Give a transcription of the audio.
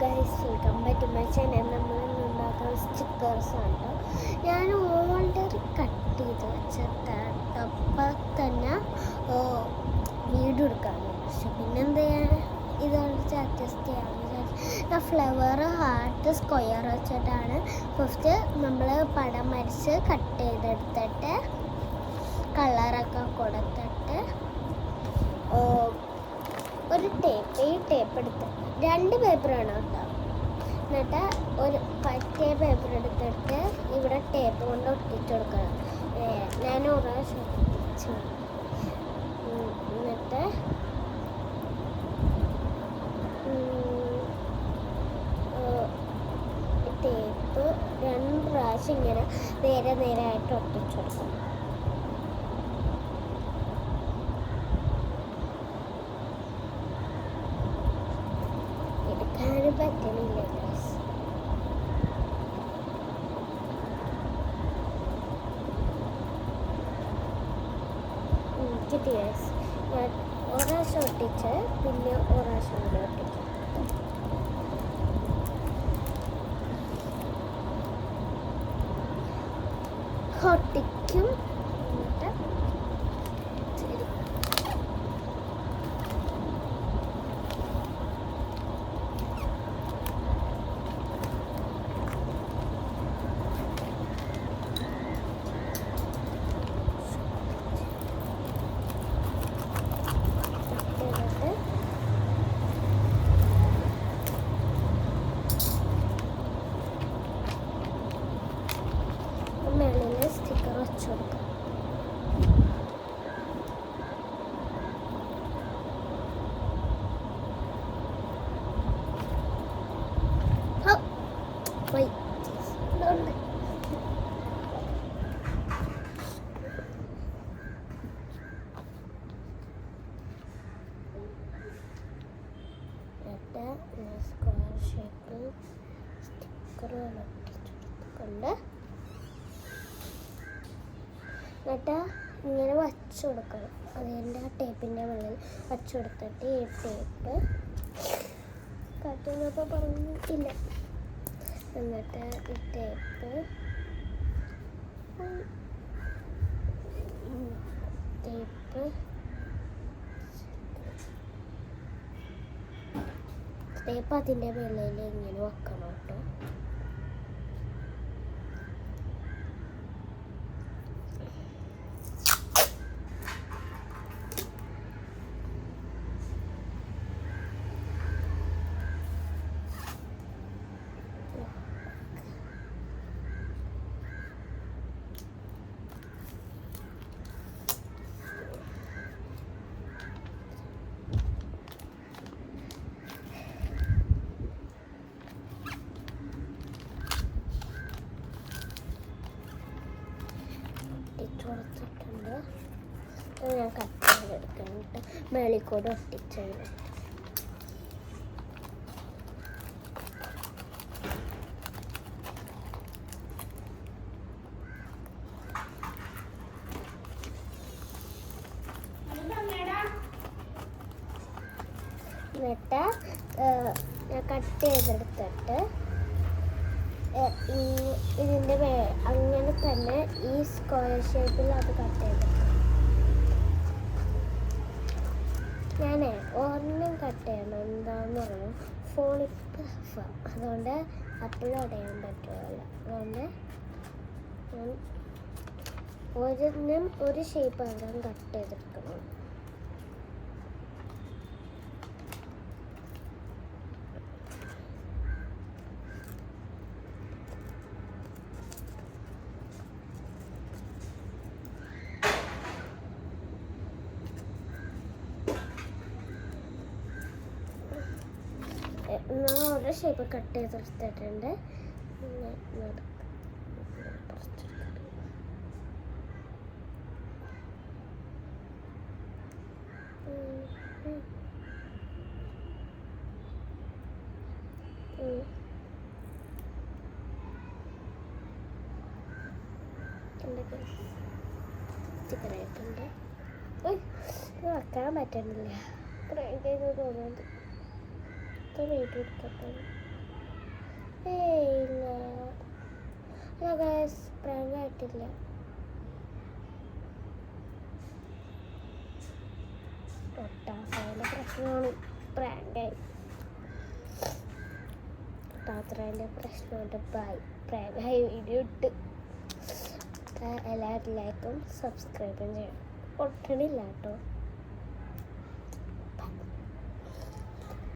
Guys, welcome back to my channel. നമ്മൾ ഉണ്ടാക്കുന്ന സ്റ്റിക്കേഴ്സാണ് കേട്ടോ. ഞാൻ ഓൾറെഡി കട്ട് ചെയ്ത് വെച്ചപ്പോൾ തന്നെ വീഡിയോ എടുക്കാമെന്ന് വിചാരിച്ചു. പിന്നെന്താ ഇതൊന്ന് അഡ്ജസ്റ്റ് ചെയ്യാമെന്ന് വിചാരിച്ചു. ഞാൻ ഫ്ലവർ, ഹാർട്ട്, സ്ക്വയർ വെച്ചിട്ടാണ് ഫസ്റ്റ് നമ്മൾ പടം വരച്ച് കട്ട് ചെയ്തെടുത്തിട്ട് കളറൊക്കെ കൊടുത്തിട്ട് ഒരു ഈ ടേപ്പ് എടുത്ത് 2 പേപ്പറാണ് കേട്ടോ. എന്നിട്ട് ഒരു പറ്റിയ പേപ്പർ എടുത്തിട്ട് ഇവിടെ ടേപ്പ് കൊണ്ട് ഒട്ടിച്ചു കൊടുക്കണം. ഞാൻ ഒരു പ്രാവശ്യം ഒട്ടിച്ചു. എന്നിട്ട് ടേപ്പ് 2 പ്രാവശ്യം ഇങ്ങനെ നേരായിട്ട് ഒട്ടിച്ചു കൊടുക്കണം. പറ്റണില്ല കിട്ടി. ഞാൻ ഒരാശം ഒട്ടിച്ച് പിന്നെ ഒരാശം കൂടെ ഒട്ടിച്ചു. ഒട്ടിക്കും. എന്നിട്ട് മേളിൽ സ്റ്റിക്കർ വെച്ച് കൊടുക്കാം. സ്ക്വയർ ഷേപ്പിൽ സ്റ്റിക്കർ കൊണ്ട് എന്നിട്ട് ഇങ്ങനെ വച്ചു കൊടുക്കണം. അതിൻ്റെ ആ ടേപ്പിൻ്റെ മുകളിൽ വച്ചു കൊടുത്തിട്ട് ഈ ടേപ്പ് കാറ്റുന്നപ്പോൾ പറഞ്ഞിട്ടില്ല. എന്നിട്ട് ഈ ടേപ്പ് അതിൻ്റെ മുകളിൽ ഇങ്ങനെ വെക്കണം കേട്ടോ. കൊടുത്തിട്ടുണ്ട്. ഞാൻ കട്ട് ചെയ്തെടുക്കാനായിട്ട് മേളിക്കൂടെ ഒട്ടിച്ചത്. എന്നിട്ട് ഞാൻ കട്ട് ചെയ്തെടുത്തിട്ട് ഇതിൻ്റെ അങ്ങനെ തന്നെ ഈ സ്ക്വയർ ഷേപ്പിൽ അത് കട്ട് ചെയ്തെടുക്കും. ഞാൻ ഒരെണ്ണം കട്ട് ചെയ്യണം. എന്താന്ന് പറയുമ്പോൾ ഫോണിപ്പ് അതുകൊണ്ട് അപ്പോഴും അടയാൻ പറ്റുമല്ലോ. അതുകൊണ്ട് ഞാൻ ഒരു ഷേപ്പ് അവിടെ കട്ട് ചെയ്തെടുക്കണം. ഓരോ ഷേപ്പ് കട്ട് ചെയ്തെടുത്തിട്ടുണ്ട്. സ്റ്റിക്കറായിട്ടുണ്ട്. വെക്കാൻ പറ്റുന്നില്ല. തോന്നുന്നത് വീഡിയോ എടുക്കട്ടെ. ഏയ് ഇല്ല. അല്ല ഗൈസ്, പ്രാങ്ക് ആയിട്ടില്ല. തൊട്ടാസേൻ്റെ പ്രശ്നമാണ് പ്രാങ്കായി. തൊട്ടാത്രേൻ്റെ പ്രശ്നമുണ്ട്. ബൈ. പ്രാങ്കായി വീഡിയോ ഇട്ട് എല്ലാവരും ലൈക്കും സബ്സ്ക്രൈബും ചെയ്യണം. ഒട്ടണില്ല കേട്ടോ.